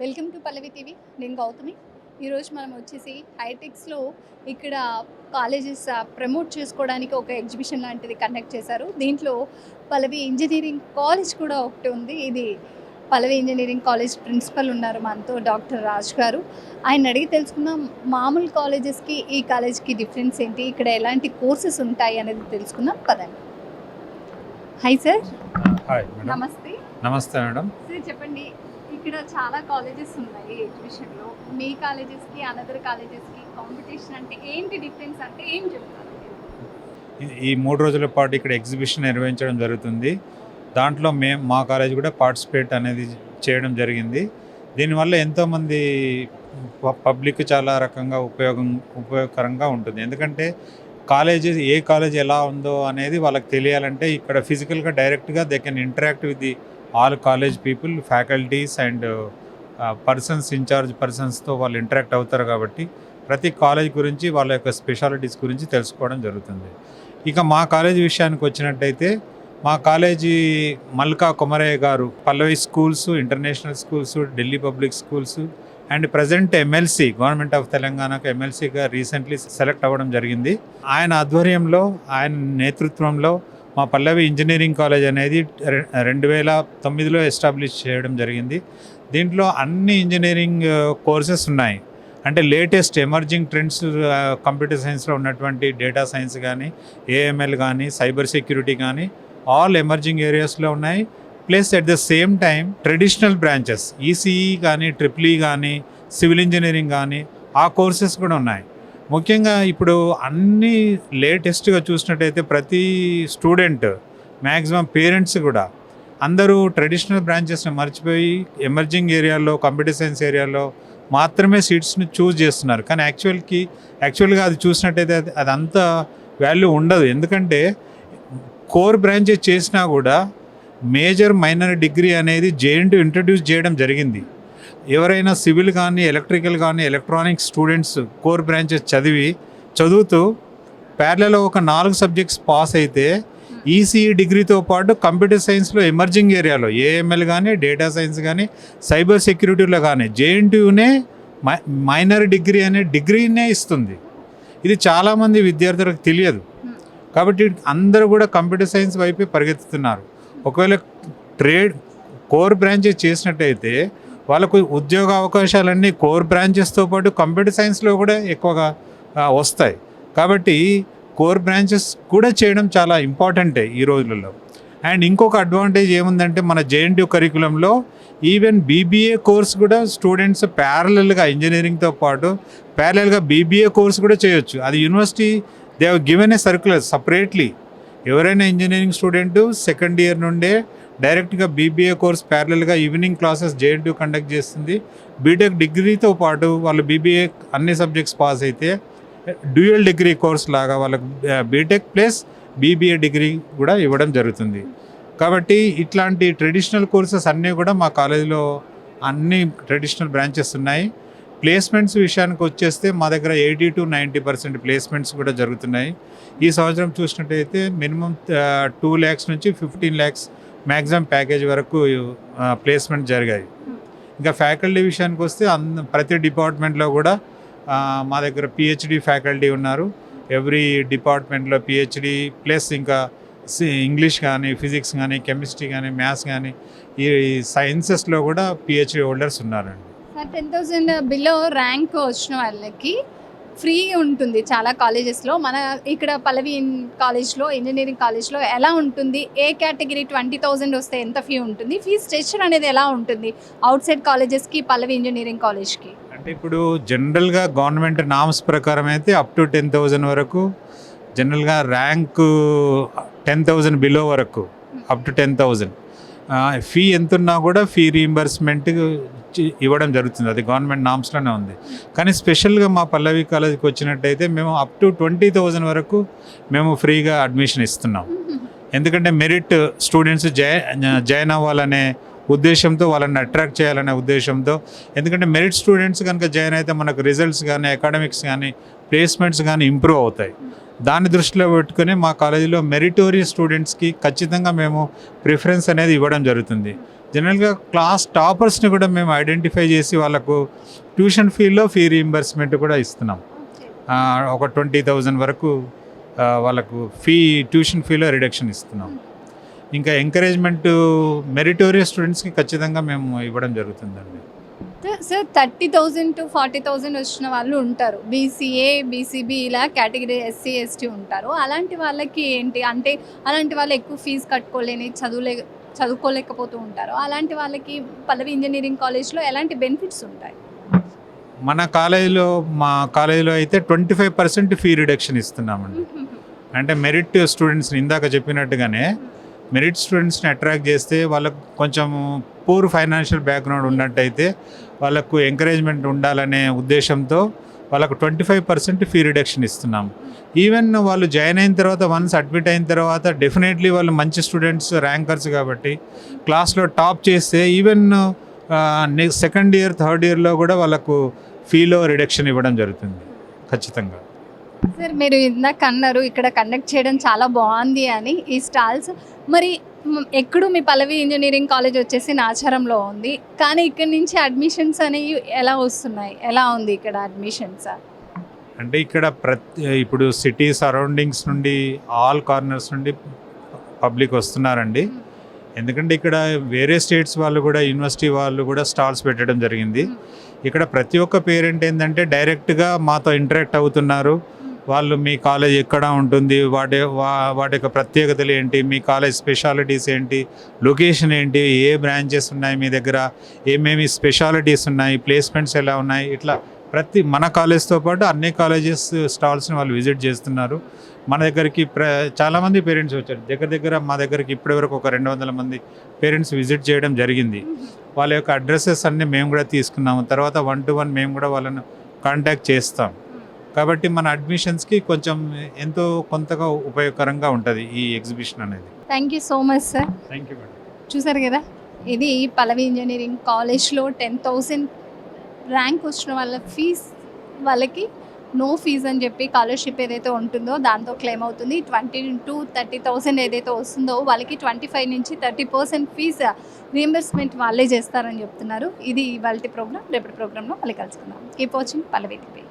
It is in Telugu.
Welcome to Pallavi TV. నేను గౌతమి. ఈరోజు మనం వచ్చేసి హైటెక్స్లో ఇక్కడ కాలేజెస్ ప్రమోట్ చేసుకోవడానికి ఒక ఎగ్జిబిషన్ లాంటిది కండక్ట్ చేశారు. దీంట్లో పల్లవి ఇంజనీరింగ్ కాలేజ్ కూడా ఒకటి ఉంది. ఇది పల్లవి ఇంజనీరింగ్ కాలేజ్ ప్రిన్సిపల్ ఉన్నారు మనతో, డాక్టర్ రాజ్ గారు. ఆయన అడిగి తెలుసుకుందాం, మామూలు కాలేజెస్కి ఈ కాలేజ్కి డిఫరెన్స్ ఏంటి, ఇక్కడ ఎలాంటి కోర్సెస్ ఉంటాయి అనేది తెలుసుకుందాం. పదండి. Hi sir. Hi madam. నమస్తే. నమస్తే మేడం. సార్ చెప్పండి, ఇక్కడ చాలా కాలేజెస్ ఉన్నాయి ఎగ్జిబిషన్లో. మీ కాలేజెస్కి అనదర్ కాలేజెస్కి కాంపిటీషన్ అంటే ఏంటి, డిఫరెన్స్ అంటే ఏం చెప్తారు? ఈ 3 రోజుల పాటు ఇక్కడ ఎగ్జిబిషన్ నిర్వహించడం జరుగుతుంది. దాంట్లో మా కాలేజ్ కూడా పార్టిసిపేట్ అనేది చేయడం జరిగింది. దీనివల్ల ఎంతోమంది పబ్లిక్ చాలా రకంగా ఉపయోగకరంగా ఉంటుంది. ఎందుకంటే ఏ కాలేజ్ ఎలా ఉందో అనేది వాళ్ళకి తెలియాలంటే ఇక్కడ ఫిజికల్గా డైరెక్ట్గా they can interact with the all college people, faculties and incharge పర్సన్స్తో వాళ్ళు ఇంటరాక్ట్ అవుతారు. కాబట్టి ప్రతి కాలేజ్ గురించి వాళ్ళ యొక్క స్పెషాలిటీస్ గురించి తెలుసుకోవడం జరుగుతుంది. ఇక మా కాలేజ్ విషయానికి వచ్చినట్టయితే మా కాలేజీ మల్కా కొమరయ్య గారు Pallavi schools, international schools, Delhi public schools and present MLC government of తెలంగాణకు ఎమ్మెల్సీగా రీసెంట్లీ సెలెక్ట్ అవ్వడం జరిగింది. ఆయన ఆధ్వర్యంలో, ఆయన నేతృత్వంలో మా పల్లవి ఇంజనీరింగ్ కాలేజ్ అనేది 2009లో ఎస్టాబ్లిష్ చేయడం జరిగింది. దీంట్లో అన్ని ఇంజనీరింగ్ కోర్సెస్ ఉన్నాయి. అంటే లేటెస్ట్ ఎమర్జింగ్ ట్రెండ్స్ కంప్యూటర్ సైన్స్లో ఉన్నటువంటి డేటా సైన్స్ కానీ, ఏఎంఎల్ కానీ, సైబర్ సెక్యూరిటీ కానీ ఆల్ ఎమర్జింగ్ ఏరియాస్లో ఉన్నాయి. Plus at the same time traditional branches ECE కానీ, ట్రిపుల్ ఈ కానీ, సివిల్ ఇంజనీరింగ్ కానీ ఆ కోర్సెస్ కూడా ఉన్నాయి. ముఖ్యంగా ఇప్పుడు అన్నీ లేటెస్ట్గా చూసినట్టయితే ప్రతి స్టూడెంట్, మ్యాక్సిమం పేరెంట్స్ కూడా అందరూ ట్రెడిషనల్ బ్రాంచెస్ని మర్చిపోయి ఎమర్జింగ్ ఏరియాలో, కంప్యూటర్ సైన్స్ ఏరియాలో మాత్రమే సీట్స్ని చూస్ చేస్తున్నారు. కానీ యాక్చువల్గా అది చూసినట్టయితే అది అంత వాల్యూ ఉండదు. ఎందుకంటే కోర్ బ్రాంచెస్ చేసినా కూడా మేజర్ మైనర్ డిగ్రీ అనేది జేఎన్టీయూ ఇంట్రడ్యూస్ చేయడం జరిగింది. ఎవరైనా సివిల్ కానీ, ఎలక్ట్రికల్ కానీ, ఎలక్ట్రానిక్స్ స్టూడెంట్స్ కోర్ బ్రాంచెస్ చదువుతూ ప్యారలల్లో ఒక 4 సబ్జెక్ట్స్ పాస్ అయితే ఈసీఈ డిగ్రీతో పాటు కంప్యూటర్ సైన్స్లో ఎమర్జింగ్ ఏరియాలో ఏఎంఎల్ కానీ, డేటా సైన్స్ కానీ, సైబర్ సెక్యూరిటీలో కానీ జేఎన్టీయూనే మైనర్ డిగ్రీ అనే డిగ్రీనే ఇస్తుంది. ఇది చాలామంది విద్యార్థులకు తెలియదు. కాబట్టి అందరూ కూడా కంప్యూటర్ సైన్స్ వైపే పరిగెత్తుతున్నారు. ఒకవేళ కోర్ బ్రాంచెస్ చేసినట్టయితే వాళ్ళకు ఉద్యోగ అవకాశాలన్నీ కోర్ బ్రాంచెస్తో పాటు కంప్యూటర్ సైన్స్లో కూడా ఎక్కువగా వస్తాయి. కాబట్టి కోర్ బ్రాంచెస్ కూడా చేయడం చాలా ఇంపార్టెంటే ఈ రోజులలో. అండ్ ఇంకొక అడ్వాంటేజ్ ఏముందంటే మన జేఎన్టీయూ కరికులంలో ఈవెన్ బీబీఏ కోర్స్ కూడా స్టూడెంట్స్ ప్యారలల్గా ఇంజనీరింగ్తో పాటు ప్యారలల్గా బీబీఏ కోర్స్ కూడా చేయొచ్చు. అది university they have given a circular separately. ఎవరైనా ఇంజనీరింగ్ స్టూడెంట్ సెకండ్ ఇయర్ నుండే డైరెక్ట్గా బీబీఏ కోర్స్ ప్యారలల్గా ఈవినింగ్ క్లాసెస్ జేఎన్టీయూ కండక్ట్ చేస్తుంది. బీటెక్ డిగ్రీతో పాటు వాళ్ళు బీబీఏ అన్ని సబ్జెక్ట్స్ పాస్ అయితే డ్యూయల్ డిగ్రీ కోర్స్ లాగా వాళ్ళకు బీటెక్ ప్లస్ బీబీఏ డిగ్రీ కూడా ఇవ్వడం జరుగుతుంది. కాబట్టి ఇట్లాంటి ట్రెడిషనల్ కోర్సెస్ అన్నీ కూడా మా కాలేజీలో అన్ని ట్రెడిషనల్ బ్రాంచెస్ ఉన్నాయి. ప్లేస్మెంట్స్ విషయానికి వచ్చేస్తే మా దగ్గర 80 to 90% ప్లేస్మెంట్స్ కూడా జరుగుతున్నాయి. ఈ సంవత్సరం చూసినట్టయితే మినిమం 2 lakhs నుంచి 15 lakhs మ్యాక్సిమం ప్యాకేజ్ వరకు ప్లేస్మెంట్ జరిగాయి. ఇంకా ఫ్యాకల్టీ విషయానికి వస్తే ప్రతి డిపార్ట్మెంట్లో కూడా మా దగ్గర పిహెచ్డి ఫ్యాకల్టీ ఉన్నారు. ఎవ్రీ డిపార్ట్మెంట్లో పిహెచ్డి ప్లస్ ఇంకా ఇంగ్లీష్ కానీ, ఫిజిక్స్ కానీ, కెమిస్ట్రీ కానీ, మ్యాథ్స్ కానీ ఈ సైన్సెస్లో కూడా పిహెచ్డి హోల్డర్స్ ఉన్నారండి. 10,000 బిలో ర్యాంక్ వచ్చిన వాళ్ళకి ఫ్రీ ఉంటుంది చాలా కాలేజెస్లో. మన ఇక్కడ పల్లవి కాలేజ్లో, ఇంజనీరింగ్ కాలేజ్లో ఎలా ఉంటుంది? ఏ కేటగిరీ 20,000 వస్తే ఎంత ఫీ ఉంటుంది? ఫీ స్ట్రక్చర్ అనేది ఎలా ఉంటుంది అవుట్ సైడ్ కాలేజెస్కి, పల్లవి ఇంజనీరింగ్ కాలేజ్కి? అంటే ఇప్పుడు జనరల్గా గవర్నమెంట్ నామ్స్ ప్రకారం అయితే అప్ టు 10,000 వరకు, జనరల్గా ర్యాంకు 10,000 బిలో వరకు అప్ టు 10,000 ఫీ ఎంతున్నా కూడా ఫీ రీయింబర్స్మెంట్ ఇవ్వడం జరుగుతుంది. అది గవర్నమెంట్ నామ్స్లోనే ఉంది. కానీ స్పెషల్గా మా పల్లవి కాలేజీకి వచ్చినట్టయితే మేము అప్ టు 20,000 వరకు మేము ఫ్రీగా అడ్మిషన్ ఇస్తున్నాం. ఎందుకంటే మెరిట్ స్టూడెంట్స్ జాయిన్ అవ్వాలనే ఉద్దేశంతో వాళ్ళని అట్రాక్ట్ చేయాలనే ఉద్దేశంతో. ఎందుకంటే మెరిట్ స్టూడెంట్స్ కనుక జాయిన్ అయితే మనకు రిజల్ట్స్ కానీ అకాడమిక్స్ కానీ ప్లేస్మెంట్స్ కానీ ఇంప్రూవ్ అవుతాయి. దాన్ని దృష్టిలో పెట్టుకుని మా కాలేజీలో మెరిటోరియస్ స్టూడెంట్స్కి ఖచ్చితంగా మేము ప్రిఫరెన్స్ అనేది ఇవ్వడం జరుగుతుంది. జనరల్గా క్లాస్ టాపర్స్ని కూడా మేము ఐడెంటిఫై చేసి వాళ్ళకు ట్యూషన్ ఫీలో ఫీ రీయింబర్స్మెంట్ కూడా ఇస్తున్నాం. ఒక 20,000 వరకు వాళ్ళకు ట్యూషన్ ఫీలో రిడక్షన్ ఇస్తున్నాం. ఇంకా ఎంకరేజ్మెంట్ మెరిటోరియస్ స్టూడెంట్స్కి ఖచ్చితంగా మేము ఇవ్వడం జరుగుతుందండి. సార్ 30,000 to 40,000 వచ్చిన వాళ్ళు ఉంటారు. బీసీఏ, బీసీబీ ఇలా కేటగిరీ ఎస్సీ, ఎస్టీ ఉంటారు. అలాంటి వాళ్ళకి ఏంటి అంటే అలాంటి వాళ్ళు ఎక్కువ ఫీజు కట్టుకోలేని చదువుకోలేకపోతూ ఉంటారు. అలాంటి వాళ్ళకి పల్లవి ఇంజనీరింగ్ కాలేజ్లో ఎలాంటి బెనిఫిట్స్ ఉంటాయి? మా కాలేజీలో అయితే 25% ఫీ రిడక్షన్ ఇస్తున్నామండి. అంటే మెరిట్ స్టూడెంట్స్ని ఇందాక చెప్పినట్టుగానే మెరిట్ స్టూడెంట్స్ని అట్రాక్ట్ చేస్తే వాళ్ళకు కొంచెం పూర్ ఫైనాన్షియల్ బ్యాక్గ్రౌండ్ ఉన్నట్టయితే వాళ్ళకు ఎంకరేజ్మెంట్ ఉండాలనే ఉద్దేశంతో వాళ్ళకు 25% ఫీ రిడక్షన్ ఇస్తున్నాం. ఈవెన్ వాళ్ళు జాయిన్ అయిన తర్వాత వన్స్ అడ్మిట్ అయిన తర్వాత డెఫినెట్లీ వాళ్ళు మంచి స్టూడెంట్స్, ర్యాంకర్స్ కాబట్టి క్లాస్లో టాప్ చేస్తే ఈవెన్ సెకండ్ ఇయర్, థర్డ్ ఇయర్లో కూడా వాళ్ళకు ఫీలో రిడక్షన్ ఇవ్వడం జరుగుతుంది ఖచ్చితంగా. సార్ మీరు ఇందాక అన్నారు ఇక్కడ కండక్ట్ చేయడం చాలా బాగుంది అని ఈ స్టాల్స్. మరి ఎక్కడో మీ పల్లవి ఇంజనీరింగ్ కాలేజ్ వచ్చేసి నాచారంలో ఉంది, కానీ ఇక్కడ నుంచి అడ్మిషన్స్ అనేవి ఎలా వస్తున్నాయి? ఎలా ఉంది ఇక్కడ అడ్మిషన్స్? అంటే ఇక్కడ ఇప్పుడు సిటీ సరౌండింగ్స్ నుండి ఆల్ కార్నర్స్ నుండి పబ్లిక్ వస్తున్నారండి. ఎందుకంటే ఇక్కడ వేరే స్టేట్స్ వాళ్ళు కూడా, యూనివర్సిటీ వాళ్ళు కూడా స్టాల్స్ పెట్టడం జరిగింది. ఇక్కడ ప్రతి ఒక్క పేరెంట్ ఏంటంటే డైరెక్ట్గా మాతో ఇంటరాక్ట్ అవుతున్నారు. వాళ్ళు మీ కాలేజ్ ఎక్కడ ఉంటుంది, వాటి యొక్క ప్రత్యేకతలు ఏంటి, మీ కాలేజ్ స్పెషాలిటీస్ ఏంటి, లొకేషన్ ఏంటి, ఏ బ్రాంచెస్ ఉన్నాయి మీ దగ్గర, ఏమేమి స్పెషాలిటీస్ ఉన్నాయి, ప్లేస్మెంట్స్ ఎలా ఉన్నాయి, ఇట్లా మన కాలేజ్తో పాటు అన్ని కాలేజెస్ స్టాల్స్ని వాళ్ళు విజిట్ చేస్తున్నారు. మన దగ్గరికి చాలామంది పేరెంట్స్ వచ్చారు. మా దగ్గరికి ఇప్పటివరకు ఒక 200 మంది పేరెంట్స్ విజిట్ చేయడం జరిగింది. వాళ్ళ యొక్క అడ్రసెస్ అన్నీ మేము కూడా తీసుకున్నాము. తర్వాత 1-to-1 మేము కూడా వాళ్ళను కాంటాక్ట్ చేస్తాం. కాబట్టి మన అడ్మిషన్స్కి కొంచెం ఎంతో కొంతగా ఉపయోగకరంగా ఉంటుంది ఈ ఎగ్జిబిషన్ అనేది. Thank you so much sir. Thank you madam. చూసారు కదా, ఇది పల్లవి ఇంజనీరింగ్ కాలేజ్లో 10,000 ర్యాంక్ వచ్చిన వాళ్ళకి నో ఫీజ్ అని చెప్పి స్కాలర్షిప్ ఏదైతే ఉంటుందో దాంతో క్లెయిమ్ అవుతుంది. 20 to 30,000 ఏదైతే వస్తుందో వాళ్ళకి 25 నుంచి 30% ఫీజు రీఎంబర్స్మెంట్ వాళ్ళే చేస్తారని చెప్తున్నారు. ఇది ఇవాల్టి ప్రోగ్రామ్. రేపటి ప్రోగ్రాంలో మళ్ళీ కలుసుకుందాం. కీప్ వాచింగ్ పల్లవి టీవీ.